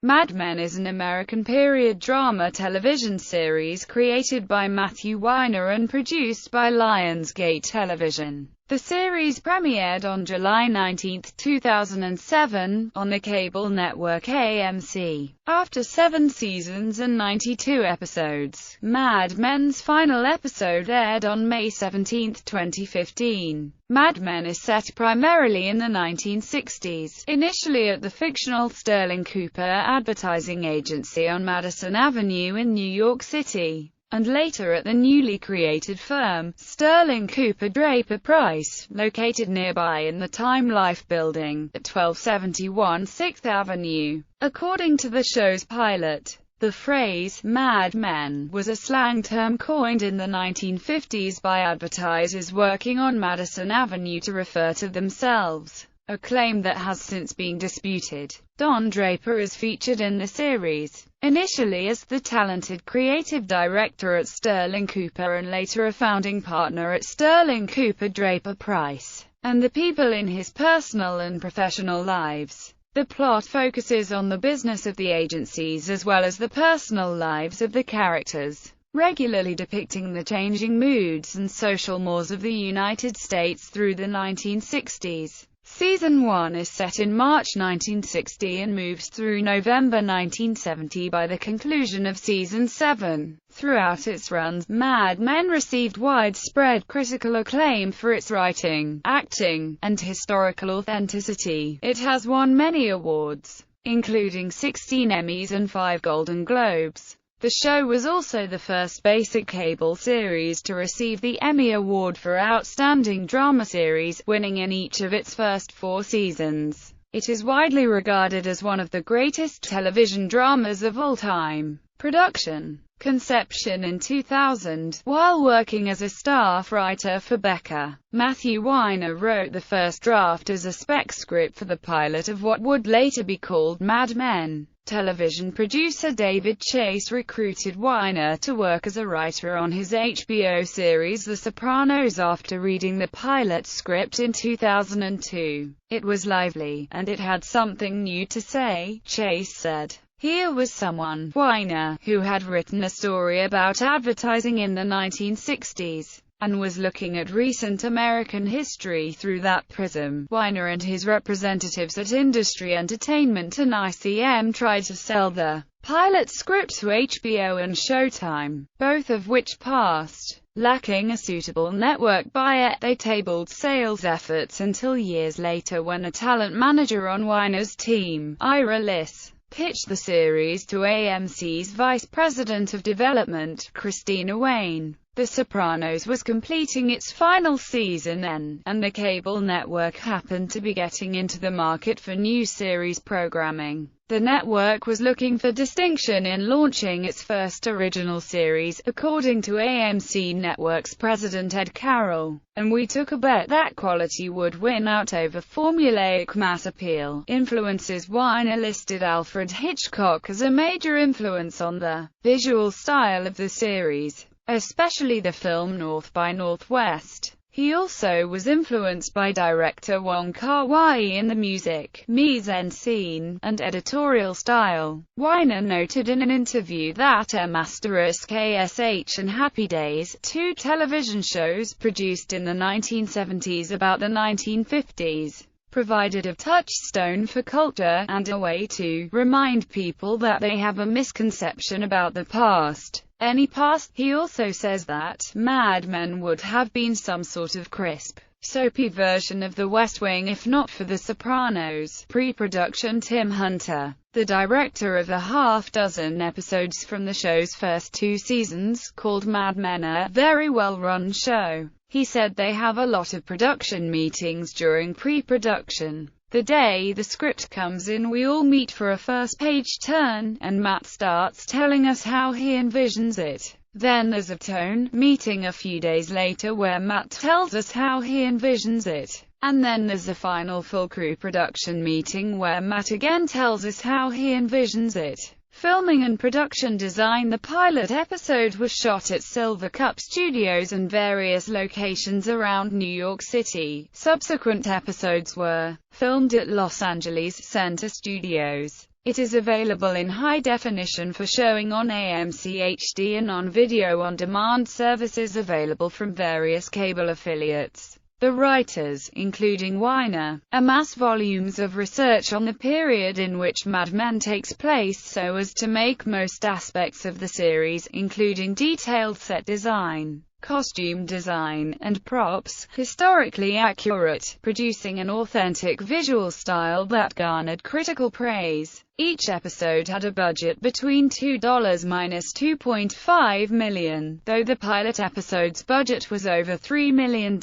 Mad Men is an American period drama television series created by Matthew Weiner and produced by Lionsgate Television. The series premiered on July 19, 2007, on the cable network AMC. After 7 seasons and 92 episodes, Mad Men's final episode aired on May 17, 2015. Mad Men is set primarily in the 1960s, initially at the fictional Sterling Cooper advertising agency on Madison Avenue in New York City, and later at the newly created firm, Sterling Cooper Draper Price, located nearby in the Time Life building, at 1271 6th Avenue. According to the show's pilot, the phrase, "Mad Men," was a slang term coined in the 1950s by advertisers working on Madison Avenue to refer to themselves, a claim that has since been disputed. Don Draper is featured in the series, initially as the talented creative director at Sterling Cooper and later a founding partner at Sterling Cooper Draper Price, and the people in his personal and professional lives. The plot focuses on the business of the agencies as well as the personal lives of the characters, regularly depicting the changing moods and social mores of the United States through the 1960s. Season 1 is set in March 1960 and moves through November 1970 by the conclusion of Season 7. Throughout its run, Mad Men received widespread critical acclaim for its writing, acting, and historical authenticity. It has won many awards, including 16 Emmys and 5 Golden Globes. The show was also the first basic cable series to receive the Emmy Award for Outstanding Drama Series, winning in each of its first 4 seasons. It is widely regarded as one of the greatest television dramas of all time. Production. Conception in 2000. While working as a staff writer for Becker, Matthew Weiner wrote the first draft as a spec script for the pilot of what would later be called Mad Men. Television producer David Chase recruited Weiner to work as a writer on his HBO series The Sopranos after reading the pilot script in 2002. "It was lively, and it had something new to say," Chase said. Here was someone, Weiner, who had written a story about advertising in the 1960s, and was looking at recent American history through that prism. Weiner and his representatives at Industry Entertainment and ICM tried to sell the pilot script to HBO and Showtime, both of which passed. Lacking a suitable network buyer, they tabled sales efforts until years later when a talent manager on Weiner's team, Ira Liss, pitched the series to AMC's Vice President of Development, Christina Wayne. The Sopranos was completing its final season then, and the cable network happened to be getting into the market for new series programming. The network was looking for distinction in launching its first original series, according to AMC Network's president Ed Carroll, and we took a bet that quality would win out over formulaic mass appeal. Influences. Weiner listed Alfred Hitchcock as a major influence on the visual style of the series, especially the film North by Northwest. He also was influenced by director Wong Kar-wai in the music, mise-en-scene, and editorial style. Weiner noted in an interview that M*KSH and Happy Days, 2 television shows produced in the 1970s about the 1950s, provided a touchstone for culture, and a way to remind people that they have a misconception about the past. Any past. He also says that Mad Men would have been some sort of crisp, soapy version of The West Wing if not for The Sopranos. Pre-production. Tim Hunter, the director of a half-dozen episodes from the show's first 2 seasons, called Mad Men a very well-run show. He said they have a lot of production meetings during pre-production. The day the script comes in, we all meet for a first-page turn, and Matt starts telling us how he envisions it. Then there's a tone meeting a few days later where Matt tells us how he envisions it. And then there's a final full crew production meeting where Matt again tells us how he envisions it. Filming and production design. The pilot episode was shot at Silver Cup Studios and various locations around New York City. Subsequent episodes were filmed at Los Angeles Center Studios. It is available in high definition for showing on AMC HD and on video-on-demand services available from various cable affiliates. The writers, including Weiner, amass volumes of research on the period in which Mad Men takes place so as to make most aspects of the series, including detailed set design, costume design, and props, historically accurate, producing an authentic visual style that garnered critical praise. Each episode had a budget between $2 minus $2.5 million, though the pilot episode's budget was over $3 million.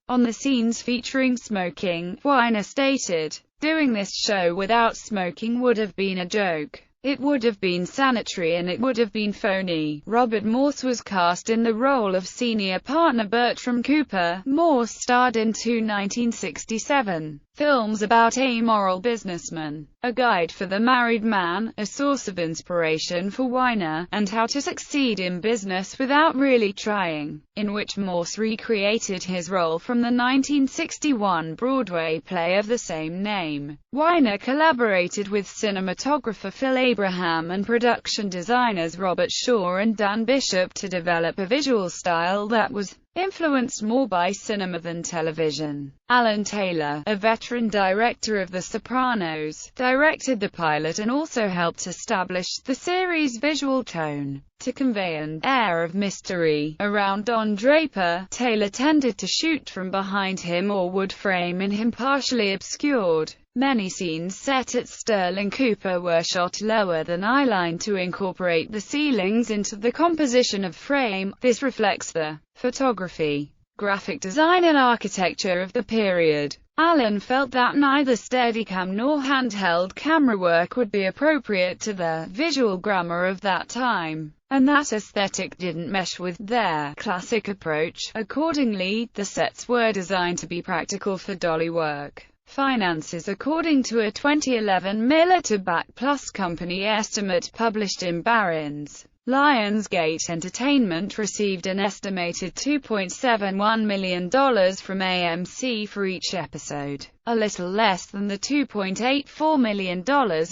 On the scenes featuring smoking, Weiner stated, "Doing this show without smoking would have been a joke. It would have been sanitary and it would have been phony." Robert Morse was cast in the role of senior partner Bertram Cooper. Morse starred in two 1967 films about amoral businessmen, A Guide for the Married Man, a source of inspiration for Weiner, and How to Succeed in Business Without Really Trying, in which Morse recreated his role from the 1961 Broadway play of the same name. Weiner collaborated with cinematographer Phil Abraham and production designers Robert Shaw and Dan Bishop to develop a visual style that was influenced more by cinema than television. Alan Taylor, a veteran director of The Sopranos, directed the pilot and also helped establish the series' visual tone. To convey an air of mystery around Don Draper, Taylor tended to shoot from behind him or would frame in him partially obscured. Many scenes set at Sterling Cooper were shot lower than eyeline to incorporate the ceilings into the composition of frame. This reflects the photography, graphic design and architecture of the period. Allen felt that neither Steadicam nor handheld camera work would be appropriate to the visual grammar of that time, and that aesthetic didn't mesh with their classic approach. Accordingly, the sets were designed to be practical for dolly work. Finances. According to a 2011 Miller to Back Plus company estimate published in Barron's, Lionsgate Entertainment received an estimated $2.71 million from AMC for each episode, a little less than the $2.84 million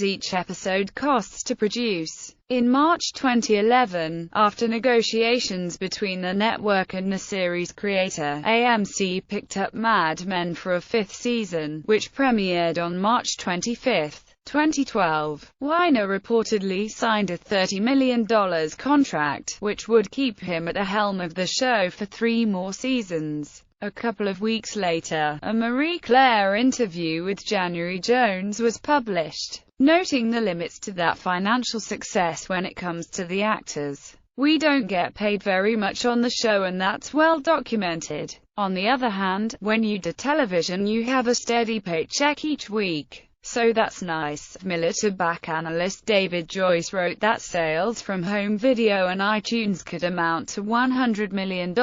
each episode costs to produce. In March 2011, after negotiations between the network and the series creator, AMC picked up Mad Men for a fifth season, which premiered on March 25, 2012. Weiner reportedly signed a $30 million contract, which would keep him at the helm of the show for 3 more seasons. A couple of weeks later, a Marie Claire interview with January Jones was published, noting the limits to that financial success when it comes to the actors. "We don't get paid very much on the show and that's well documented. On the other hand, when you do television you have a steady paycheck each week. So that's nice." Miller to Back analyst David Joyce wrote that sales from home video and iTunes could amount to $100 million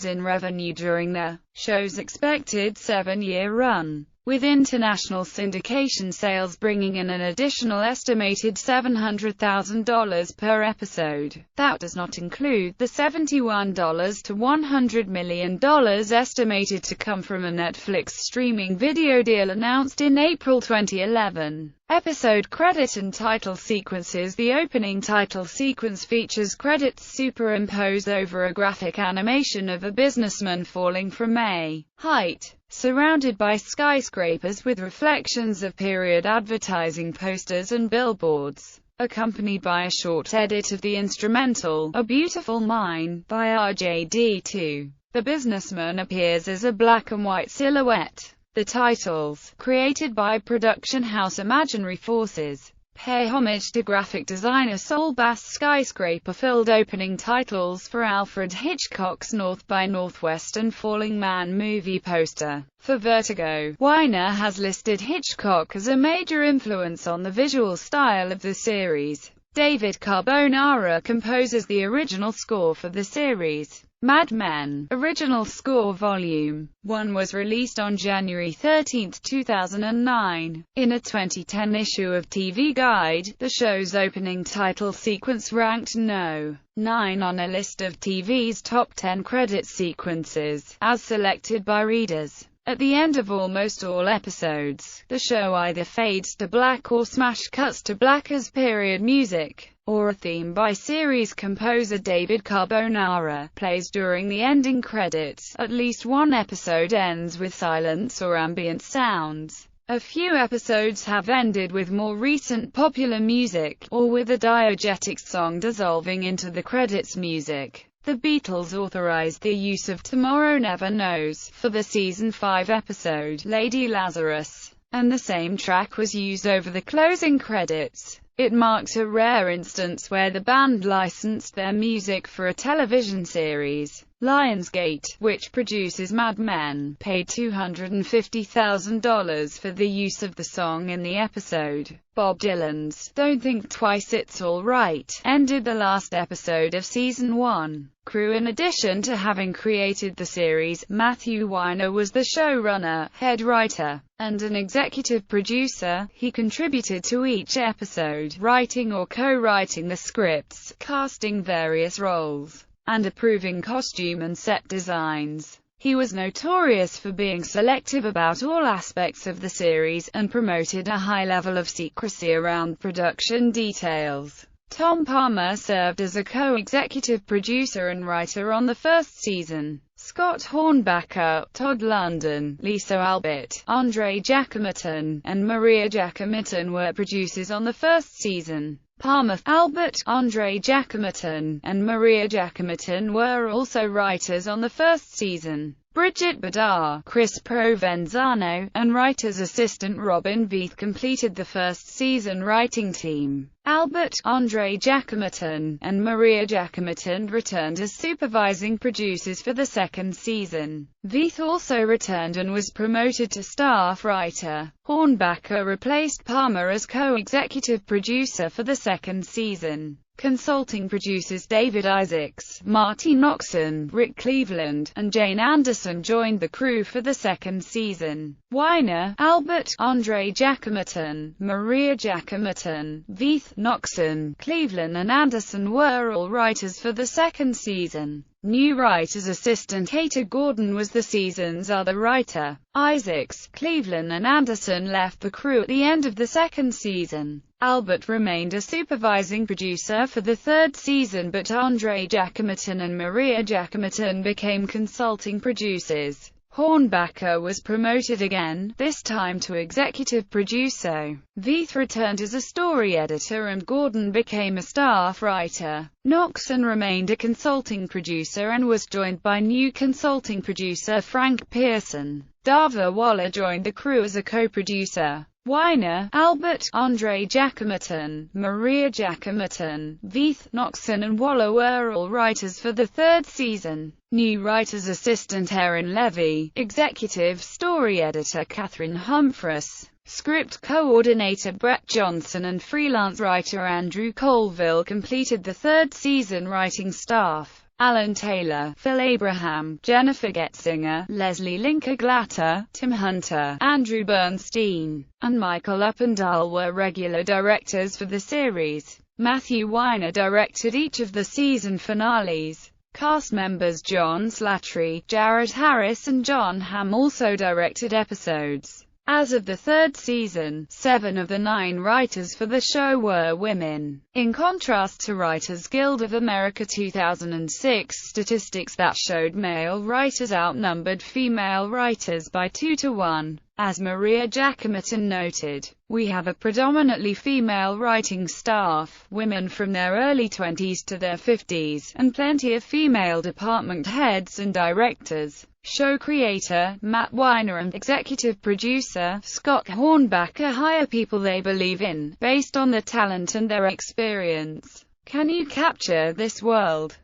in revenue during the show's expected 7-year run, with international syndication sales bringing in an additional estimated $700,000 per episode. That does not include the $71 to $100 million estimated to come from a Netflix streaming video deal announced in April 2011. Episode credit and title sequences. The opening title sequence features credits superimposed over a graphic animation of a businessman falling from a height, surrounded by skyscrapers with reflections of period advertising posters and billboards, accompanied by a short edit of the instrumental, "A Beautiful Mind," by RJD2. The businessman appears as a black and white silhouette. The titles, created by production house Imaginary Forces, pay homage to graphic designer Saul Bass' skyscraper-filled opening titles for Alfred Hitchcock's North by Northwest and Falling Man movie poster. For Vertigo, Weiner has listed Hitchcock as a major influence on the visual style of the series. David Carbonara composes the original score for the series. Mad Men, Original Score Volume 1 was released on January 13, 2009. In a 2010 issue of TV Guide, the show's opening title sequence ranked No. 9 on a list of TV's top 10 credit sequences, as selected by readers. At the end of almost all episodes, the show either fades to black or smash cuts to black as period music, or a theme by series composer David Carbonara plays during the ending credits. At least one episode ends with silence or ambient sounds. A few episodes have ended with more recent popular music, or with a diegetic song dissolving into the credits music. The Beatles authorized the use of Tomorrow Never Knows for the season 5 episode Lady Lazarus, and the same track was used over the closing credits. It marks a rare instance where the band licensed their music for a television series. Lionsgate, which produces Mad Men, paid $250,000 for the use of the song in the episode. Bob Dylan's Don't Think Twice It's Alright ended the last episode of season 1. Crew. In addition to having created the series, Matthew Weiner was the showrunner, head writer, and an executive producer. He contributed to each episode, writing or co-writing the scripts, casting various roles, and approving costume and set designs. He was notorious for being selective about all aspects of the series, and promoted a high level of secrecy around production details. Tom Palmer served as a co-executive producer and writer on the first season. Scott Hornbacher, Todd Lundin, Lisa Albert, Andre Giacomitton, and Maria Giacomitton were producers on the first season. Palmer, Albert, Andre Giacomitton, and Maria Giacomitton were also writers on the first season. Bridget Badar, Chris Provenzano, and writer's assistant Robin Veith completed the first season writing team. Albert, Andre Giacomitton, and Maria Giacomitton returned as supervising producers for the second season. Veith also returned and was promoted to staff writer. Hornbacher replaced Palmer as co-executive producer for the second season. Consulting producers David Isaacs, Marty Noxon, Rick Cleveland, and Jane Anderson joined the crew for the second season. Weiner, Albert, Andre Giacomitton, Maria Giacomitton, Veith, Noxon, Cleveland and Anderson were all writers for the second season. New writer's assistant Kater Gordon was the season's other writer. Isaacs, Cleveland and Anderson left the crew at the end of the second season. Albert remained a supervising producer for the third season, but Andre Giacomitton and Maria Giacomitton became consulting producers. Hornbacher was promoted again, this time to executive producer. Veith returned as a story editor and Gordon became a staff writer. Noxon remained a consulting producer and was joined by new consulting producer Frank Pearson. Dava Waller joined the crew as a co-producer. Weiner, Albert, Andre Giacomitton, Maria Giacomitton, Veith, Noxon and Waller were all writers for the third season. New writer's assistant Erin Levy, executive story editor Catherine Humphreys, script coordinator Brett Johnson and freelance writer Andrew Colville completed the third season writing staff. Alan Taylor, Phil Abraham, Jennifer Getzinger, Leslie Linker-Glatter, Tim Hunter, Andrew Bernstein, and Michael Uppendahl were regular directors for the series. Matthew Weiner directed each of the season finales. Cast members John Slattery, Jared Harris and John Hamm also directed episodes. As of the third season, 7 of the 9 writers for the show were women. In contrast to Writers Guild of America 2006 statistics that showed male writers outnumbered female writers by 2 to 1. As Maria Giacomitton noted, "We have a predominantly female writing staff, women from their early 20s to their 50s, and plenty of female department heads and directors." Show creator Matt Weiner and executive producer Scott Hornbacher hire people they believe in, based on their talent and their experience. Can you capture this world?